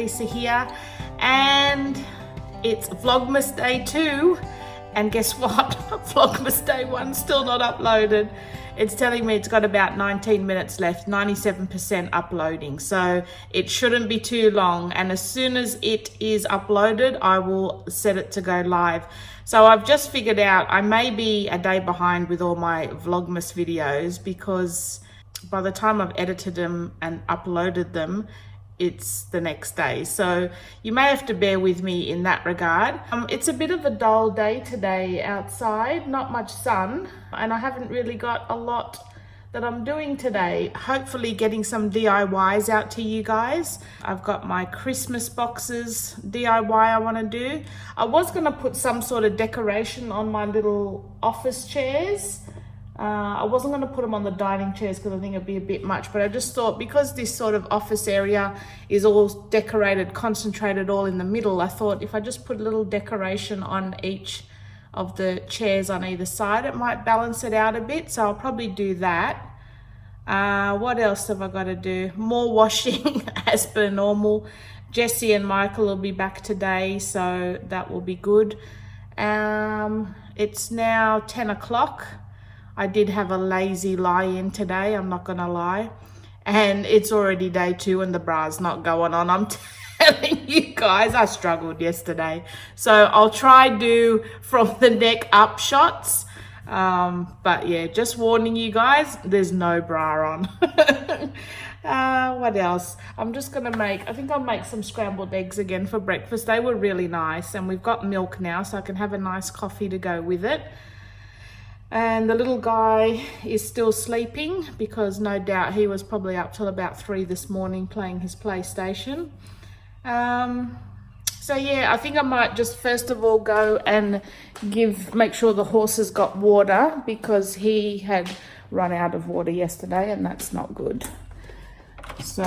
LiveItLikeLisa here, and it's Vlogmas Day 2, and guess what? Vlogmas Day 1 still not uploaded. It's telling me it's got about 19 minutes left, 97% uploading, so it shouldn't be too long, and as soon as it is uploaded, I will set it to go live. So I've just figured out I may be a day behind with all my Vlogmas videos, because by the time I've edited them and uploaded them, it's the next day. So you may have to bear with me in that regard. It's a bit of a dull day today outside, not much sun, and I haven't really got a lot that I'm doing today. Hopefully getting some DIYs out to you guys. I've got my Christmas boxes DIY I want to do. I was going to put some sort of decoration on my little office chairs. I wasn't going to put them on the dining chairs because I think it'd be a bit much, but I just thought because this sort of office area is all decorated, concentrated all in the middle, I thought if I just put a little decoration on each of the chairs on either side, it might balance it out a bit. So I'll probably do that. What else have I got to do? More washing as per normal. Jessie and Michael will be back today, so that will be good. It's now 10 o'clock. I did have a lazy lie-in today, I'm not gonna lie. And it's already day 2 and the bra's not going on. I'm telling you guys, I struggled yesterday. So I'll try do from the neck up shots. But yeah, just warning you guys, there's no bra on. What else? I'm just gonna I think I'll make some scrambled eggs again for breakfast. They were really nice, and we've got milk now, so I can have a nice coffee to go with it. And the little guy is still sleeping because no doubt he was probably up till about 3 this morning playing his PlayStation. So yeah, I think I might just first of all go and make sure the horses got water, because he had run out of water yesterday and that's not good. So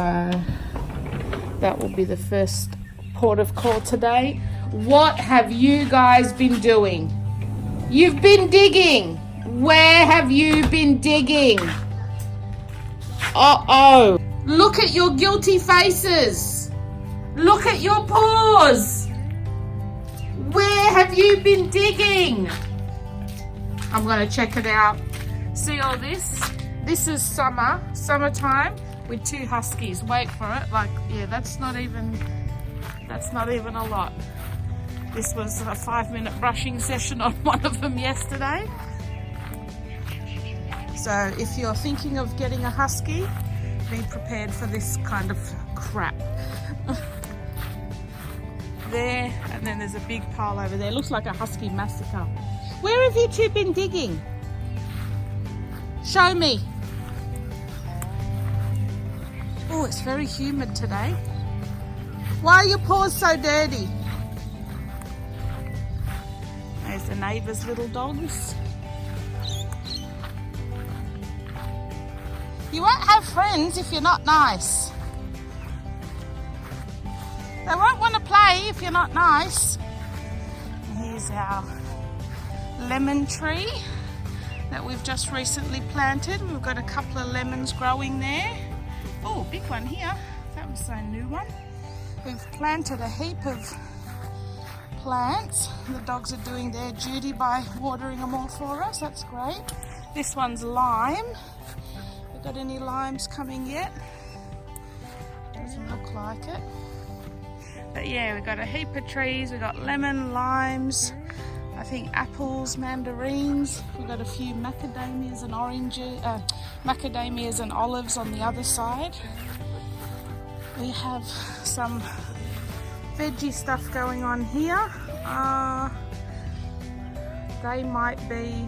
that will be the first port of call today. What have you guys been doing? You've been digging. Where have you been digging? Uh-oh. Look at your guilty faces. Look at your paws. Where have you been digging? I'm going to check it out. See all this? This is summertime with 2 huskies. Wait for it. Like, yeah, that's not even a lot. This was a 5-minute brushing session on one of them yesterday. So if you're thinking of getting a husky, be prepared for this kind of crap. There, and then there's a big pile over there. Looks like a husky massacre. Where have you two been digging? Show me. Oh, it's very humid today. Why are your paws so dirty? There's the neighbour's little dogs. You won't have friends if you're not nice. They won't want to play if you're not nice. Here's our lemon tree that we've just recently planted. We've got a couple of lemons growing there. Oh, big one here. That was a new one. We've planted a heap of plants. The dogs are doing their duty by watering them all for us. That's great. This one's lime. Got any limes coming yet? Doesn't look like it. But yeah, we've got a heap of trees. We've got lemon, limes, I think apples, mandarins. We've got a few macadamias and macadamias and olives on the other side. We have some veggie stuff going on here. They might be,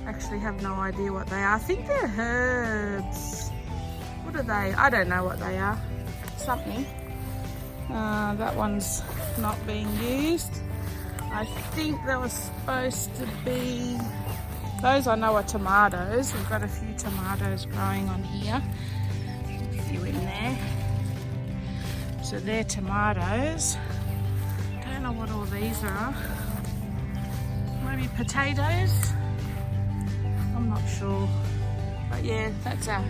actually have no idea what they are. I think they're herbs. What are they? I don't know what they are. Something. That one's not being used. I think there was supposed to be, those I know are tomatoes. We've got a few tomatoes growing on here. A few in there. So they're tomatoes. Don't know what all these are. Maybe potatoes? I'm not sure. But yeah, that's a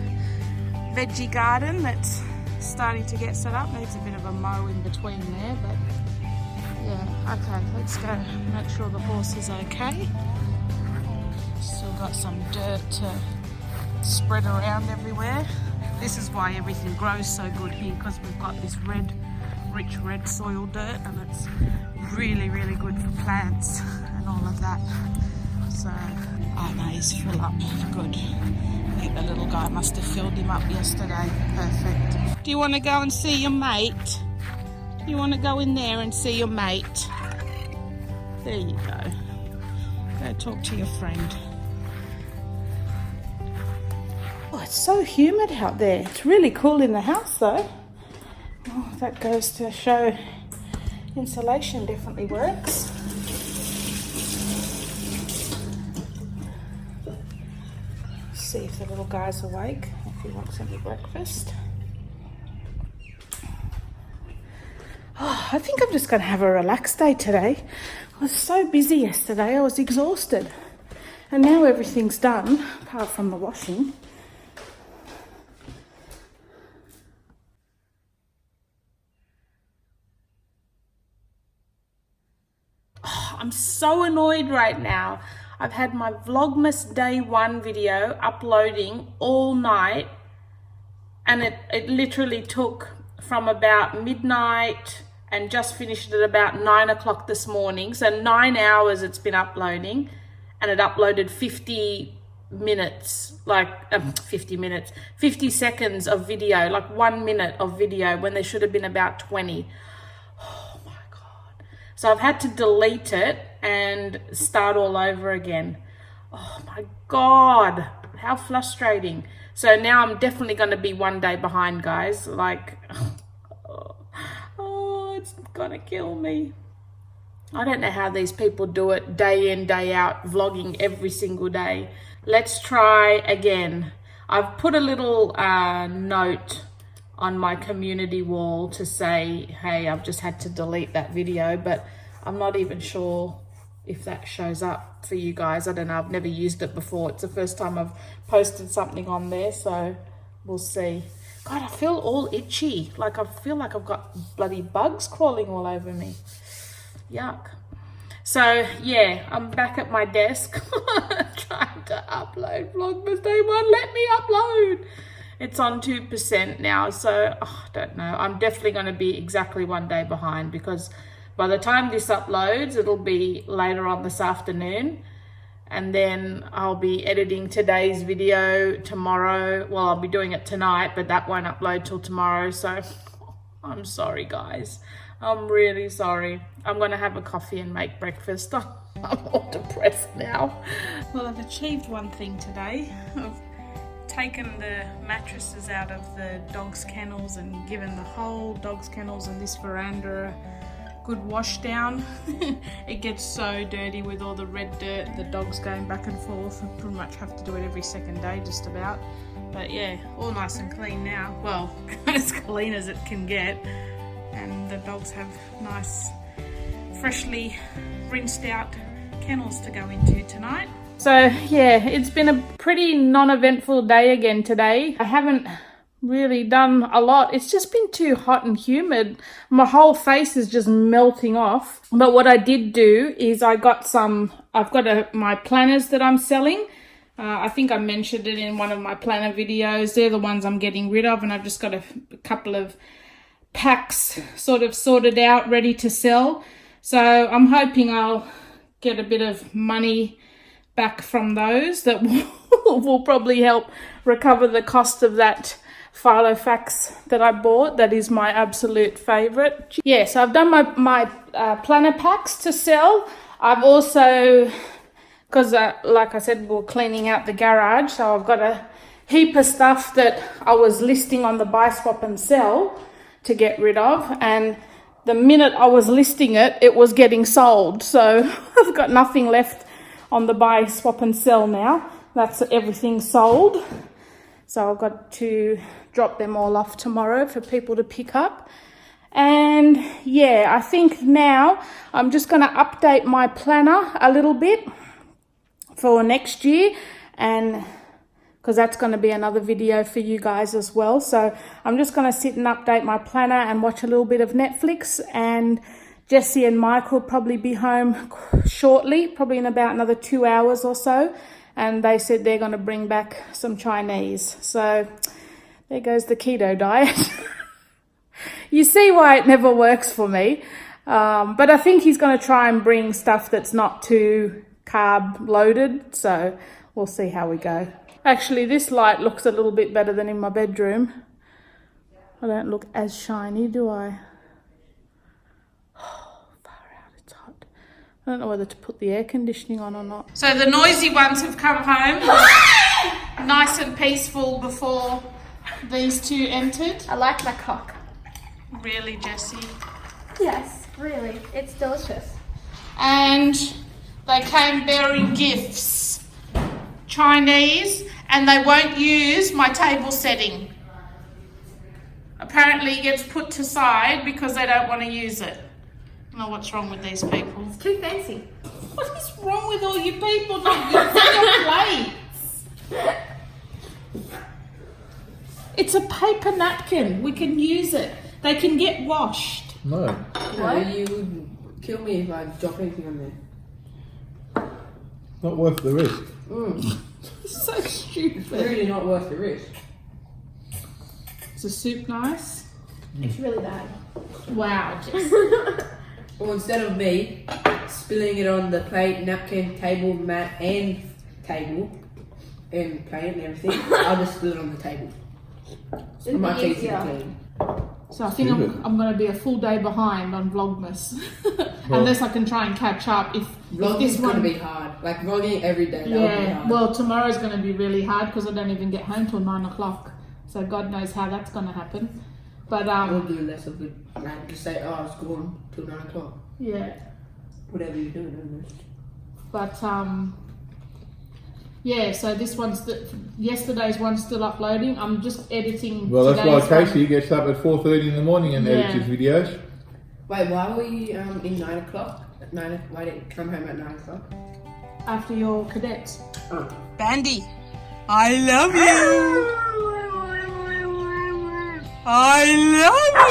veggie garden that's starting to get set up. Needs a bit of a mow in between there, but yeah, okay, let's go make sure the horse is okay. Still got some dirt to spread around everywhere. This is why everything grows so good here, because we've got this red, rich red soil dirt, and it's really, really good for plants and all of that. So, oh no, he's full up, good. I think the little guy must have filled him up yesterday, perfect. Do you want to go and see your mate? You want to go in there and see your mate? There you go. Go talk to your friend. Oh, it's so humid out there. It's really cool in the house though. Oh, that goes to show insulation definitely works. See if the little guy's awake, if he wants any breakfast. Oh, I think I'm just going to have a relaxed day today. I was so busy yesterday, I was exhausted. And now everything's done, apart from the washing. Oh, I'm so annoyed right now. I've had my Vlogmas day 1 video uploading all night, and it literally took from about midnight and just finished at about 9 o'clock this morning. So 9 hours it's been uploading, and it uploaded 50 minutes, like 50 seconds of video, like 1 minute of video when there should have been about 20. Oh my God. So I've had to delete it and start all over again. Oh my God, how frustrating. So now I'm definitely going to be 1 day behind, guys. Like, oh, it's gonna kill me. I don't know how these people do it day in, day out, vlogging every single day. Let's try again. I've put a little note on my community wall to say, hey, I've just had to delete that video, but I'm not even sure if that shows up for you guys. I don't know, I've never used it before. It's the first time I've posted something on there, so we'll see. God, I feel all itchy. Like I feel like I've got bloody bugs crawling all over me. Yuck. So yeah, I'm back at my desk trying to upload Vlogmas Day 1. Let me upload. It's on 2% now, so I don't know. I'm definitely going to be exactly 1 day behind, because by the time this uploads, it'll be later on this afternoon. And then I'll be editing today's video tomorrow. Well, I'll be doing it tonight, but that won't upload till tomorrow. So I'm sorry, guys. I'm really sorry. I'm going to have a coffee and make breakfast. I'm all depressed now. Well, I've achieved one thing today. I've taken the mattresses out of the dogs' kennels and given the whole dogs' kennels and this veranda a good wash down. It gets so dirty with all the red dirt, the dogs going back and forth. I pretty much have to do it every second day, just about. But yeah, all nice and clean now. Well, as clean as it can get. And the dogs have nice, freshly rinsed out kennels to go into tonight. So yeah, it's been a pretty non-eventful day again today. I haven't really done a lot. It's just been too hot and humid. My whole face is just melting off. But what I did do is I've got my planners that I'm selling. I think I mentioned it in one of my planner videos. They're the ones I'm getting rid of, and I've just got a couple of packs sort of sorted out, ready to sell. So I'm hoping I'll get a bit of money back from those that will probably help recover the cost of that Filofax that I bought. That is my absolute favorite. Yeah, so I've done my planner packs to sell. I've also, because like I said, we're cleaning out the garage, so I've got a heap of stuff that I was listing on the buy, swap and sell to get rid of, and the minute I was listing it, it was getting sold. So I've got nothing left on the buy, swap and sell now. That's everything sold. So I've got to drop them all off tomorrow for people to pick up. And yeah, I think now I'm just going to update my planner a little bit for next year and because that's going to be another video for you guys as well. So I'm just going to sit and update my planner and watch a little bit of Netflix, and Jessie and Mike will probably be home shortly, probably in about another 2 hours or so. And they said they're going to bring back some Chinese. So there goes the keto diet. You see why it never works for me. But I think he's going to try and bring stuff that's not too carb loaded. So we'll see how we go. Actually, this light looks a little bit better than in my bedroom. I don't look as shiny, do I? I don't know whether to put the air conditioning on or not. So the noisy ones have come home. Nice and peaceful before these two entered. I like my cock. Really, Jessie? Yes, really. It's delicious. And they came bearing gifts. Chinese, and they won't use my table setting. Apparently it gets put to side because they don't want to use it. I don't know what's wrong with these people. It's too fancy. What is wrong with all you people not using your plates? It's a paper napkin. We can use it. They can get washed. No. What? You would kill me if I drop anything on there. Not worth the risk. So stupid. It's really not worth the risk. Is the soup nice? It's really bad. Wow, Jess. Or instead of me spilling it on the plate, napkin, table, mat, and table, and plate and everything, I'll just spill it on the table. It's much easier to clean. So I think I'm going to be a full day behind on Vlogmas. Unless I can try and catch up. If Vlogging this is one... going to be hard. Like vlogging every day, that would be Yeah, hard. well, tomorrow's going to be really hard because I don't even get home till 9 o'clock. So God knows how that's going to happen. But We'll do less of it. Like, just say, oh, it's gone till 9 o'clock. yeah. Whatever you do, don't know. But yeah, so this one's yesterday's one's still uploading. I'm just editing. Well, that's why today's Casey gets up at 4:30 in the morning and edits his videos. Wait, why were you in 9 o'clock? Why didn't you come home at 9 o'clock? one after your cadets. Oh. Bandy, I love you. I love you.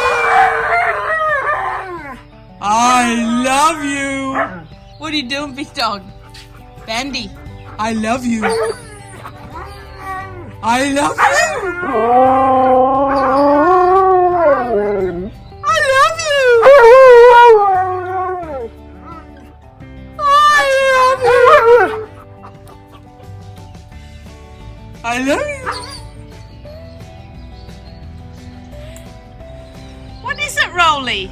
I love you. What are you doing, big dog? Bandy, I love you. I love you. I love you. I love you. What is it, Rolly?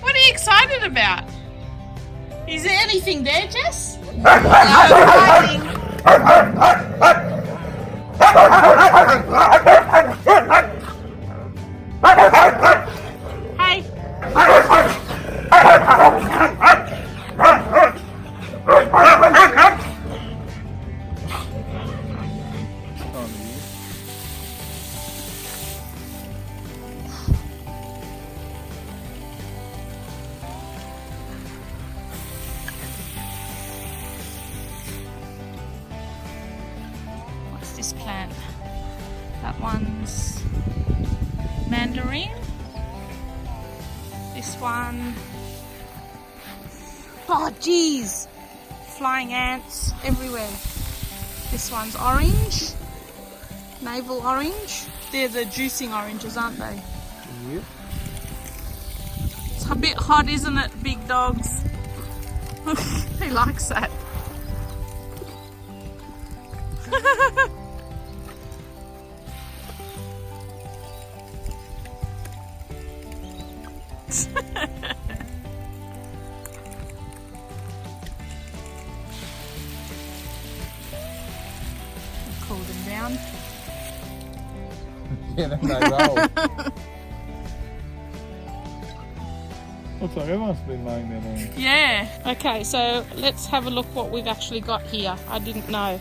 What are you excited about? Is there anything there, Jess? No hiding. Hey. What's this plant? That one's mandarin. This one, oh geez, flying ants everywhere. This one's orange, navel orange. They're the juicing oranges, aren't they? Yep. It's a bit hot, isn't it, big dogs? He likes that. Cool them down. Yeah, then they roll. Looks like everyone's been laying there long. Yeah. Okay, so let's have a look what we've actually got here. I didn't know.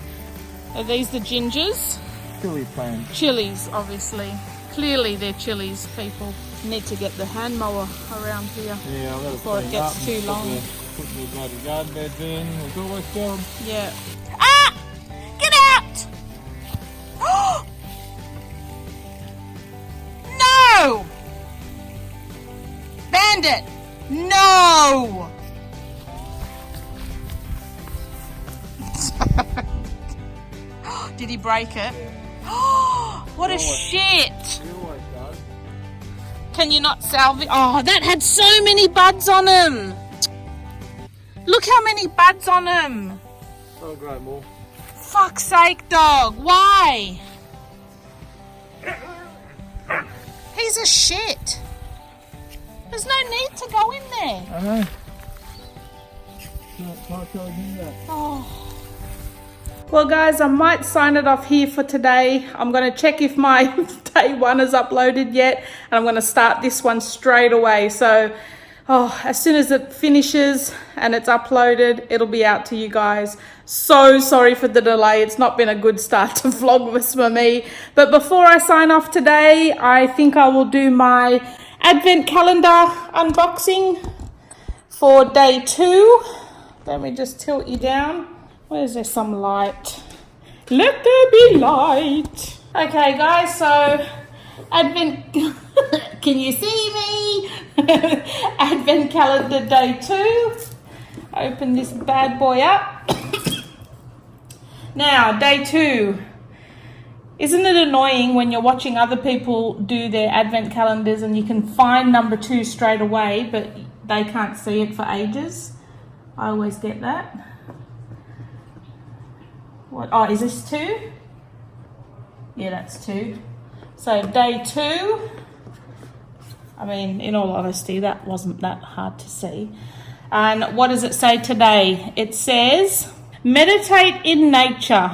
Are these the gingers? Chili plant. Chilies, obviously. Clearly they're chilies, people. Need to get the hand mower around here Yeah, I've got to before it clean gets up and too put long. the Put the bloody guard beds in. It's always job. Yeah. Ah! Get out! No! Bandit! No! Did he break it? What a shit! He always does. Can you not salvage? Oh, that had so many buds on him. Look how many buds on him. Oh, great more. Fuck's sake, dog. Why? He's a shit. There's no need to go in there. I know. Can't tell him that. Oh. Well, guys, I might sign it off here for today. I'm going to check if my day one is uploaded yet, and I'm going to start this one straight away. So, as soon as it finishes and it's uploaded, it'll be out to you guys. So sorry for the delay. It's not been a good start to Vlogmas for me. But before I sign off today, I think I will do my advent calendar unboxing for day 2. Let me just tilt you down. Where's there some light? Let there be light. Okay, guys, so advent, can you see me? Advent calendar day 2. Open this bad boy up. Now, day 2. Isn't it annoying when you're watching other people do their advent calendars and you can find number 2 straight away, but they can't see it for ages? I always get that. What? Oh, is this 2? Yeah, that's 2. So day 2. I mean, in all honesty, that wasn't that hard to see. And what does it say today? It says, meditate in nature.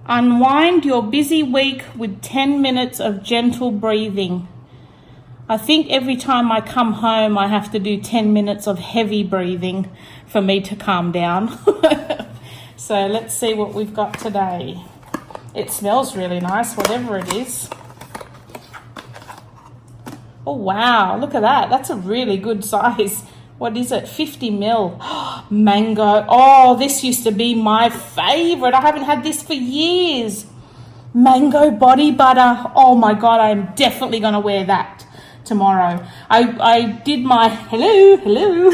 Unwind your busy week with 10 minutes of gentle breathing. I think every time I come home, I have to do 10 minutes of heavy breathing for me to calm down. So let's see what we've got today. It smells really nice, whatever it is. Oh, wow. Look at that. That's a really good size. What is it? 50 ml. Mango. Oh, this used to be my favorite. I haven't had this for years. Mango body butter. Oh my God, I'm definitely going to wear that tomorrow. I did my, hello.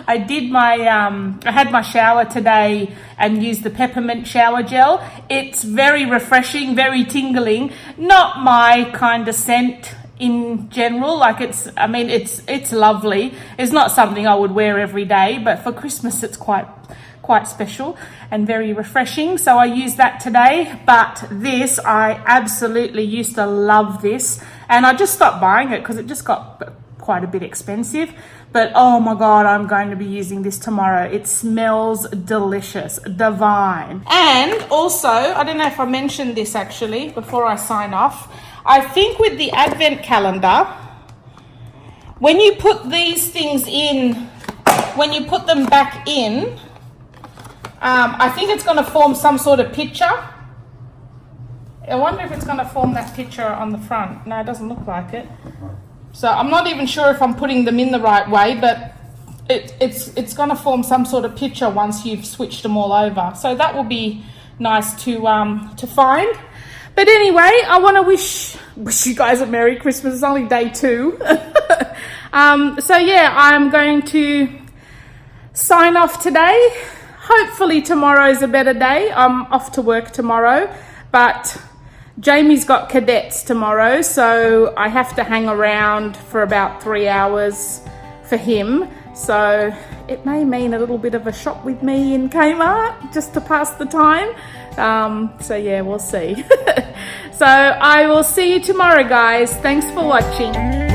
I did my, I had my shower today and used the peppermint shower gel. It's very refreshing, very tingling. Not my kind of scent in general. Like it's lovely. It's not something I would wear every day, but for Christmas it's quite special and very refreshing. So I used that today. But this, I absolutely used to love this, and I just stopped buying it because it just got quite a bit expensive. But oh my God, I'm going to be using this tomorrow. It smells delicious, divine. And also, I don't know if I mentioned this actually before I sign off, I think with the advent calendar, when you put these things in, when you put them back in, I think it's going to form some sort of picture. I wonder if it's going to form that picture on the front. No, it doesn't look like it. So I'm not even sure if I'm putting them in the right way, but it's going to form some sort of picture once you've switched them all over. So that will be nice to find. But anyway, I want to wish you guys a Merry Christmas. It's only day 2. So yeah, I'm going to sign off today. Hopefully tomorrow's a better day. I'm off to work tomorrow, but Jamie's got cadets tomorrow, so I have to hang around for about 3 hours for him. So it may mean a little bit of a shop with me in Kmart just to pass the time. So yeah, we'll see. So I will see you tomorrow, guys. Thanks for watching.